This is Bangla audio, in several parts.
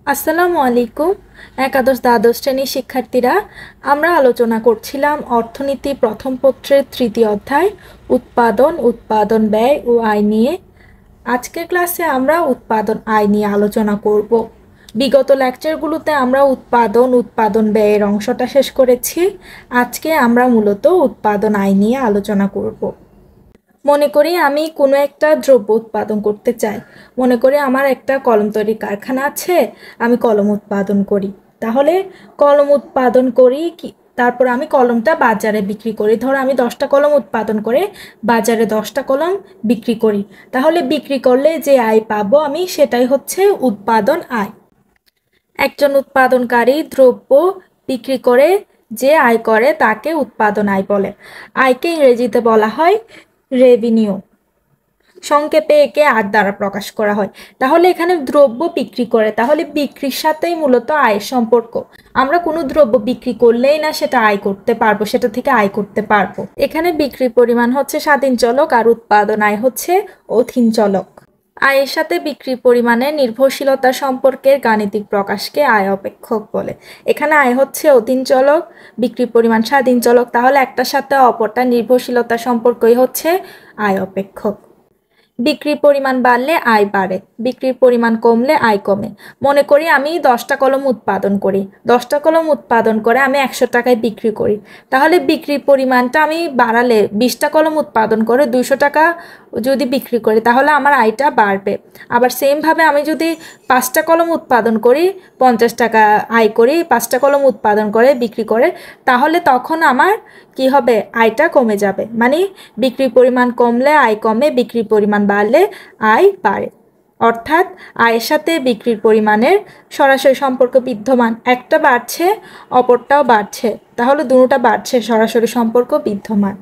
আসসালামু আলাইকুম। একাদশ দ্বাদশ শ্রেণীর শিক্ষার্থীরা, আমরা আলোচনা করছিলাম অর্থনীতি প্রথম পত্রের তৃতীয় অধ্যায় উৎপাদন, উৎপাদন ব্যয় ও আয় নিয়ে। আজকের ক্লাসে আমরা উৎপাদন আয় নিয়ে আলোচনা করব। বিগত লেকচারগুলোতে আমরা উৎপাদন ব্যয়ের অংশটা শেষ করেছি। আজকে আমরা মূলত উৎপাদন আয় নিয়ে আলোচনা করব। মনে করি আমি কোনো একটা দ্রব্য উৎপাদন করতে চাই। মনে করি আমার একটা কলম তৈরির কারখানা আছে, আমি কলম উৎপাদন করি। তাহলে কলম উৎপাদন করি কি, তারপর আমি কলমটা বাজারে বিক্রি করি। ধরো আমি 10টা কলম উৎপাদন করে বাজারে 10টা কলম বিক্রি করি। তাহলে বিক্রি করলে যে আয় পাবো আমি, সেটাই হচ্ছে উৎপাদন আয়। একজন উৎপাদনকারী দ্রব্য বিক্রি করে যে আয় করে তাকে উৎপাদন আয় বলে। আয়কে ইংরেজিতে বলা হয় রেভিনিউ। সংক্ষেপে একে আর দ্বারা প্রকাশ করা হয়। তাহলে এখানে দ্রব্য বিক্রি করে, তাহলে বিক্রির সাথেই মূলত আয়ের সম্পর্ক। আমরা কোনো দ্রব্য বিক্রি করলেই না সেটা আয় করতে পারবো, সেটা থেকে আয় করতে পারবো। এখানে বিক্রির পরিমাণ হচ্ছে স্বাধীন চলক আর উৎপাদন আয় হচ্ছে অধীন চলক। আয়ের সাথে বিক্রির পরিমাণের নির্ভরশীলতা সম্পর্কের গাণিতিক প্রকাশকে আয় অপেক্ষক বলে। এখানে আয় হচ্ছে অধীন চলক, বিক্রির পরিমাণ স্বাধীন চলক, তাহলে একটার সাথে অপরটার নির্ভরশীলতা সম্পর্কই হচ্ছে আয় অপেক্ষক। বিক্রির পরিমাণ বাড়লে আয় বাড়ে, বিক্রির পরিমাণ কমলে আয় কমে। মনে করি আমি 10টা কলম উৎপাদন করি, 10টা কলম উৎপাদন করে আমি 100 টাকায় বিক্রি করি। তাহলে বিক্রির পরিমাণটা আমি বাড়ালে 20টা কলম উৎপাদন করে 200 টাকা যদি বিক্রি করি, তাহলে আমার আয়টা বাড়বে। আবার সেমভাবে আমি যদি 5টা কলম উৎপাদন করি, 50 টাকা আয় করি, 5টা কলম উৎপাদন করে বিক্রি করে, তাহলে তখন আমার কি হবে, আয়টা কমে যাবে। মানে বিক্রির পরিমাণ কমলে আয় কমে, বিক্রির পরিমাণ বাড়লে আয় বাড়ে। অর্থাৎ আয়ের সাথে বিক্রির পরিমাণের সরাসরি সম্পর্ক বিদ্যমান। একটা বাড়ছে অপরটাও বাড়ছে, তাহলে দুটোটা বাড়ছে, সরাসরি সম্পর্ক বিদ্যমান।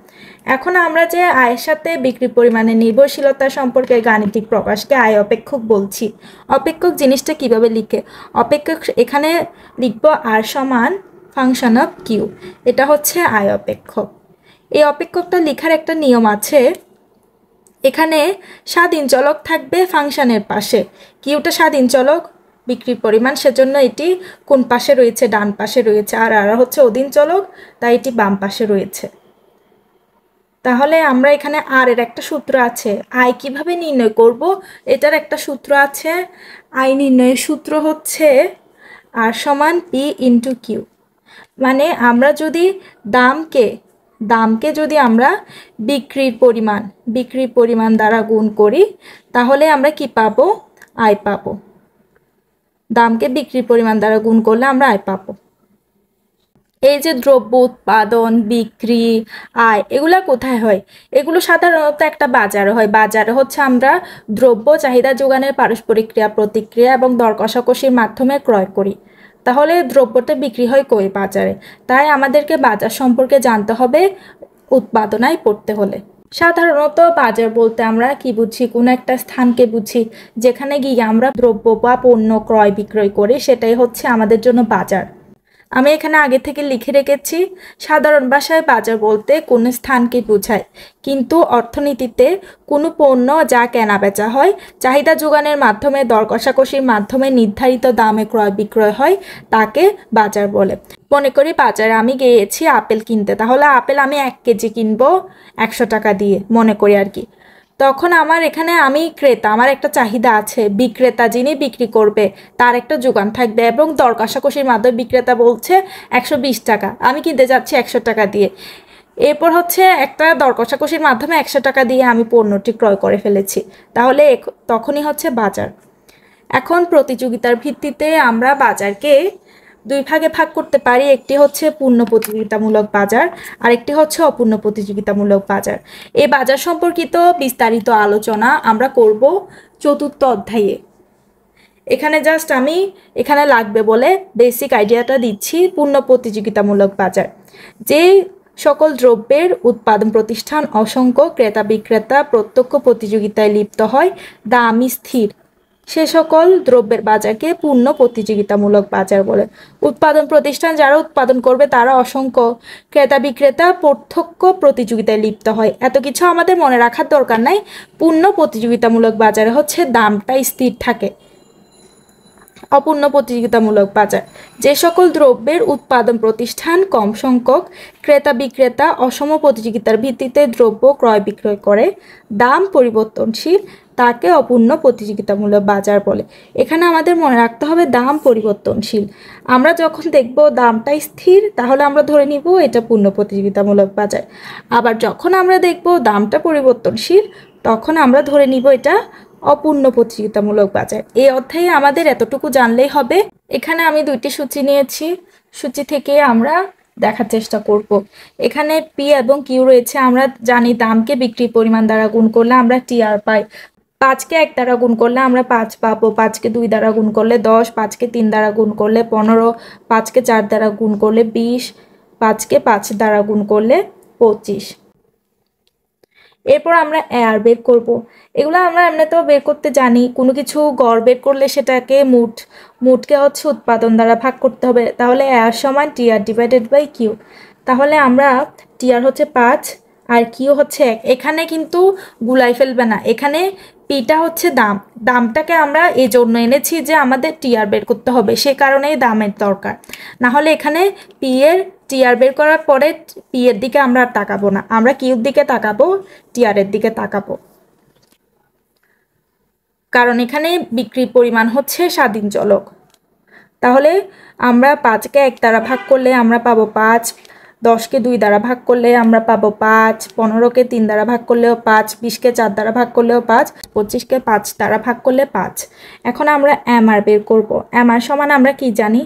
এখন আমরা যে আয়ের সাথে বিক্রির পরিমাণের নির্ভরশীলতা সম্পর্কে গাণিতিক প্রকাশকে আয় অপেক্ষক বলছি। অপেক্ষক জিনিসটা কিভাবে লিখে? অপেক্ষক এখানে লিখব আর সমান ফাংশন অফ কিউ। এটা হচ্ছে আয় অপেক্ষক। এই অপেক্ষকটা লেখার একটা নিয়ম আছে। এখানে স্বাধীন চলক থাকবে ফাংশনের পাশে, কিউটা স্বাধীন চলক, বিক্রির পরিমাণ, সেজন্য এটি কোন পাশে রয়েছে, ডান পাশে রয়েছে। আর আর হচ্ছে অধীন চলক, তাই এটি বাম পাশে রয়েছে। তাহলে আমরা এখানে আর এর একটা সূত্র আছে। আয় কিভাবে নির্ণয় করব, এটার একটা সূত্র আছে। আয় নির্ণয়ের সূত্র হচ্ছে আর সমান পি ইন্টু কিউ। মানে আমরা যদি দামকে যদি আমরা বিক্রির পরিমাণ দ্বারা গুণ করি, তাহলে আমরা কি পাবো, আয় পাবো। দামকে বিক্রির পরিমাণ দ্বারা গুণ করলে আমরা আয় পাবো। এই যে দ্রব্য উৎপাদন, বিক্রি, আয়, এগুলা কোথায় হয়? এগুলো সাধারণত একটা বাজারে হয়। বাজারে হচ্ছে আমরা দ্রব্য চাহিদা যোগানের পারস্পরিক ক্রিয়া প্রতিক্রিয়া এবং দর কষাকষির মাধ্যমে ক্রয় করি। তাহলে দ্রব্যটা বিক্রি হয় কই? বাজারে। তাই আমাদেরকে বাজার সম্পর্কে জানতে হবে উৎপাদন আয় পড়তে হলে। সাধারণত বাজার বলতে আমরা কি বুঝি? কোনো একটা স্থানকে বুঝি যেখানে গিয়ে আমরা দ্রব্য বা পণ্য ক্রয় বিক্রয় করি, সেটাই হচ্ছে আমাদের জন্য বাজার। আমি এখানে আগে থেকে লিখে রেখেছি, সাধারণ ভাষায় বাজার বলতে কোনো স্থানকে বোঝায়, কিন্তু অর্থনীতিতে কোনো পণ্য যা কেনা বেচা হয়, চাহিদা যোগানের মাধ্যমে, দর কষাকষির মাধ্যমে নির্ধারিত দামে ক্রয় বিক্রয় হয়, তাকে বাজার বলে। মনে করি বাজারে আমি গিয়েছি আপেল কিনতে, তাহলে আপেল আমি 1 কেজি কিনবো 100 টাকা দিয়ে, মনে করি আর কি। তখন আমার এখানে আমি ক্রেতা, আমার একটা চাহিদা আছে, বিক্রেতা যিনি বিক্রি করবে তার একটা যোগান থাকবে, এবং দর কষাকষির মাধ্যমে বিক্রেতা বলছে 120 টাকা, আমি কিনতে যাচ্ছি 100 টাকা দিয়ে। এরপর হচ্ছে একটা দর কষাকষির মাধ্যমে 100 টাকা দিয়ে আমি পণ্যটি ক্রয় করে ফেলেছি, তাহলে তখনই হচ্ছে বাজার। এখন প্রতিযোগিতার ভিত্তিতে আমরা বাজারকে 2 ভাগে ভাগ করতে পারি। একটি হচ্ছে পূর্ণ প্রতিযোগিতামূলক বাজার, আর একটি হচ্ছে অপূর্ণ প্রতিযোগিতামূলক বাজার। এই বাজার সম্পর্কিত বিস্তারিত আলোচনা আমরা করব 4র্থ অধ্যায়ে। এখানে জাস্ট আমি এখানে লাগবে বলে বেসিক আইডিয়াটা দিচ্ছি। পূর্ণ প্রতিযোগিতামূলক বাজার, যে সকল দ্রব্যের উৎপাদন প্রতিষ্ঠান অসংখ্য ক্রেতা বিক্রেতা প্রত্যক্ষ প্রতিযোগিতায় লিপ্ত হয়, দাম স্থির, সে সকল দ্রব্যের বাজারকে পূর্ণ প্রতিযোগিতামূলক বাজার বলে। উৎপাদন প্রতিষ্ঠান যারা উৎপাদন করবে তারা অসংখ্য, ক্রেতা বিক্রেতা প্রত্যক্ষ প্রতিযোগিতায় লিপ্ত হয়। এত কিছু আমাদের মনে রাখার দরকার নাই। পূর্ণ প্রতিযোগিতামূলক বাজারে হচ্ছে দামটা স্থির থাকে। অপূর্ণ প্রতিযোগিতামূলক বাজার, যে সকল দ্রব্যের উৎপাদন প্রতিষ্ঠান কম সংখ্যক ক্রেতা বিক্রেতা অসম প্রতিযোগিতার ভিত্তিতে দ্রব্য ক্রয় বিক্রয় করে, দাম পরিবর্তনশীল, তাকে অপূর্ণ প্রতিযোগিতামূলক বাজার বলে। এখানে আমাদের মনে রাখতে হবে দাম পরিবর্তনশীল। আমরা যখন দেখব দামটা স্থির, তাহলে আমরা ধরে নিব এটা পূর্ণ প্রতিযোগিতামূলক বাজার। আবার যখন আমরা দেখব দামটা পরিবর্তনশীল, তখন আমরা ধরে নিব এটা অপূর্ণ প্রতিযোগিতামূলক বাজার। এই অধ্যায়ে আমাদের এতটুকু জানলেই হবে। এখানে আমি দুইটি সূচি নিয়েছি, সূচি থেকে আমরা দেখার চেষ্টা করব। এখানে পি এবং কিউ রয়েছে। আমরা জানি দামকে বিক্রির পরিমাণ দ্বারা গুণ করলে আমরা টিআর পাই। 5কে 1 দ্বারা গুণ করলে আমরা 5 পাবো, 5কে 2 দ্বারা গুণ করলে 10, 5কে 3 দ্বারা গুণ করলে 15, 5কে 4 দ্বারা গুণ করলে 20, 5কে 5 দ্বারা গুণ করলে 25। এরপর আমরা এয়ার বের করব। এগুলো আমরা এমনিতেও বের করতে জানি। কোনো কিছু গড় বের করলে সেটাকে মুটকে হচ্ছে উৎপাদন দ্বারা ভাগ করতে হবে। তাহলে এয়ার সমান টিআর ডিভাইডেড বাই কিউ। তাহলে আমরা টিআর হচ্ছে 5 আর কিউ হচ্ছে 1। এখানে কিন্তু গুলাই ফেলবে না। এখানে পিটা হচ্ছে দামটাকে আমরা এই জন্য এনেছি যে আমাদের টিআর বের করতে হবে, সে কারণেই দামের দরকার। না হলে এখানে টিআর বের করার পরে পি এর দিকে আমরা আর তাকাবো না, আমরা কিউর দিকে তাকাবো, টিআর এর দিকে তাকাবো। কারণ এখানে বিক্রির পরিমাণ হচ্ছে স্বাধীন চলক। তাহলে আমরা 5কে 1 দ্বারা ভাগ করলে আমরা পাবো 5, 10কে 2 দ্বারা ভাগ করলে আমরা পাবো 5, 15কে 3 দ্বারা ভাগ করলেও 5, 20কে 4 দ্বারা ভাগ করলেও 5, 25কে 5 দ্বারা ভাগ করলে 5। এখন আমরা এমআর বের করব। এমআর সমান আমরা কি জানি?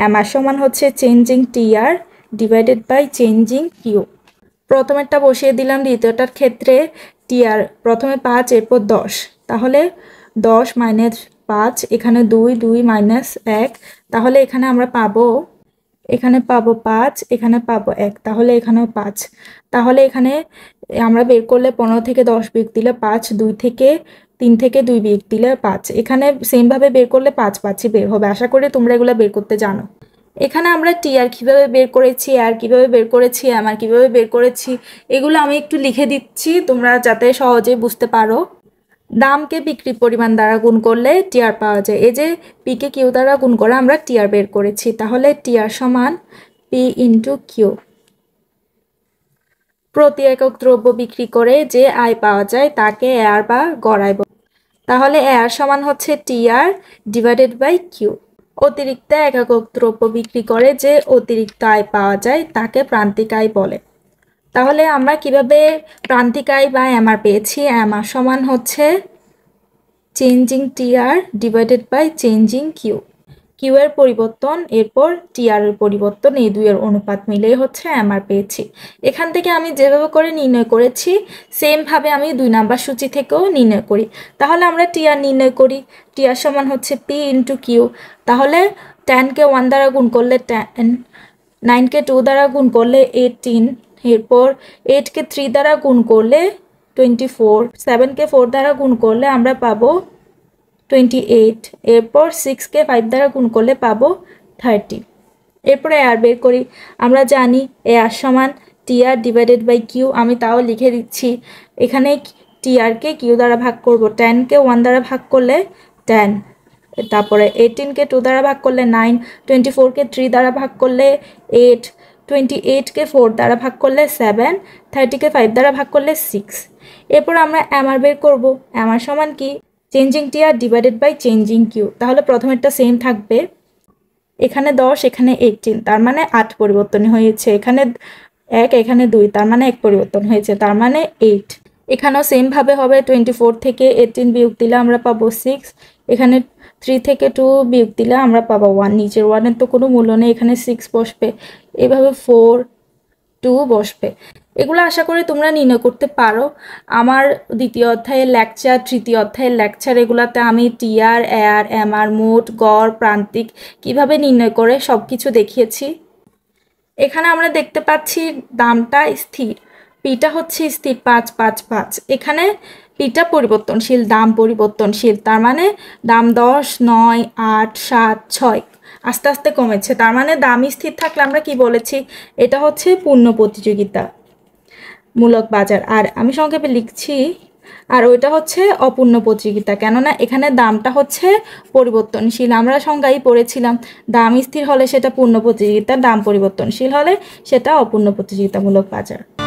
এমআর সমান হচ্ছে changing TR divided by changing Q. প্রথমেরটা বসিয়ে দিলাম, দ্বিতীয়টার ক্ষেত্রে টিআর প্রথমে 5 এরপর 10। তাহলে 10 মাইনাস 5, এখানে 2, 2 মাইনাস 1। তাহলে এখানে আমরা পাবো 5, এখানে পাবো 1, তাহলে এখানেও 5। তাহলে এখানে আমরা বের করলে 15 থেকে 10 বিয়োগ দিলে 5, 2 থেকে 3 থেকে 2 বিয়োগ দিলে 5। এখানে সেমভাবে বের করলে 5 5ই বের হবে। আশা করি তোমরা এগুলো বের করতে জানো। এখানে আমরা টিআর কীভাবে বের করেছি, আর কীভাবে বের করেছি, এমআর কীভাবে বের করেছি, এগুলো আমি একটু লিখে দিচ্ছি তোমরা যাতে সহজে বুঝতে পারো। দামকে বিক্রির পরিমাণ দ্বারা গুণ করলে টিআর পাওয়া যায়। এই যে পিকে কিউ দ্বারা গুণ করে আমরা টিআর বের করেছি। তাহলে টিআর সমান পি ইন্টু কিউ। প্রতি একক দ্রব্য বিক্রি করে যে আয় পাওয়া যায় তাকে এয়ার বা গড় আয় বলে। তাহলে এয়ার সমান হচ্ছে টিআর ডিভাইডেড বাই কিউ। অতিরিক্ত একক দ্রব্য বিক্রি করে যে অতিরিক্ত আয় পাওয়া যায় তাকে প্রান্তিক আয় বলে। তাহলে আমরা কিভাবে প্রান্তিক আয় বা এমআর পেয়েছি? এমআর সমান হচ্ছে changing TR divided by changing Q. Q এর পরিবর্তন এরপর টিআর এর পরিবর্তন, এই দুইয়ের অনুপাত মিলেই হচ্ছে এমআর পেয়েছি। এখান থেকে আমি যেভাবে করে নির্ণয় করেছি সেমভাবে আমি 2 নাম্বার সূচি থেকেও নির্ণয় করি। তাহলে আমরা টিআর নির্ণয় করি। টিআর সমান হচ্ছে পি ইন্টু কিউ। তাহলে 10কে 1 দ্বারা গুণ করলে 10, 9কে 2 দ্বারা গুণ করলে 18, এরপর 8কে 3 দ্বারা গুণ করলে 24, 7কে 4 দ্বারা গুণ করলে আমরা পাবো 28, এরপর 6কে 5 দ্বারা গুণ করলে পাবো 30। এরপরে এয়ার বের করি। আমরা জানি এয়ার সমান টিআর ডিভাইডেড বাই কিউ। আমি তাও লিখে দিচ্ছি। এখানে টিআরকে কিউ দ্বারা ভাগ করব। 10কে 1 দ্বারা ভাগ করলে 10, তারপরে 18কে 2 দ্বারা ভাগ করলে 9, 24কে 3 দ্বারা ভাগ করলে 8, 28কে 4 দ্বারা ভাগ করলে 7, 30কে 5 দ্বারা ভাগ করলে 6। এরপর আমরা এমআর বের করব। এমআর সমান কি? Changing TR divided by changing Q. তাহলে প্রথমেরটা সেম থাকবে। এখানে 10, এখানে 18, তার মানে 8 পরিবর্তন হয়েছে। এখানে 1, এখানে 2, তার মানে 1 পরিবর্তন হয়েছে, তার মানে 8। এখানেও সেমভাবে হবে। 24 থেকে 18 বিয়োগ দিলে আমরা পাবো 6। এখানে 3 থেকে 2 বিয়োগ দিলে আমরা পাবো 1। নিচের 1-এর তো কোনো মূল্য নেই, এখানে 6 বসবে। এভাবে 4, 2 বসবে। এগুলো আশা করি তোমরা নির্ণয় করতে পারো। আমার দ্বিতীয় অধ্যায়ের লেকচার, তৃতীয় অধ্যায়ের লেকচার, এগুলাতে আমি টিআর, এয়ার, এমআর, মোট, গড়, প্রান্তিক কিভাবে নির্ণয় করে সব কিছু দেখিয়েছি। এখানে আমরা দেখতে পাচ্ছি দামটা স্থির, পিটা হচ্ছে স্থির 5 5 5। এখানে পিটা পরিবর্তনশীল, দাম পরিবর্তনশীল, তার মানে দাম 10, 9, 8, 7, 6 আস্তে আস্তে কমেছে। তার মানে দাম স্থির থাকলে আমরা কি বলেছি? এটা হচ্ছে পূর্ণ প্রতিযোগিতা মূলক বাজার। আর আমি সংক্ষেপে লিখছি আর ওইটা হচ্ছে অপূর্ণ প্রতিযোগিতা, কেননা এখানে দামটা হচ্ছে পরিবর্তনশীল। আমরা সংজ্ঞায় পড়েছিলাম দাম স্থির হলে সেটা পূর্ণ প্রতিযোগিতা, দাম পরিবর্তনশীল হলে সেটা অপূর্ণ প্রতিযোগিতামূলক বাজার।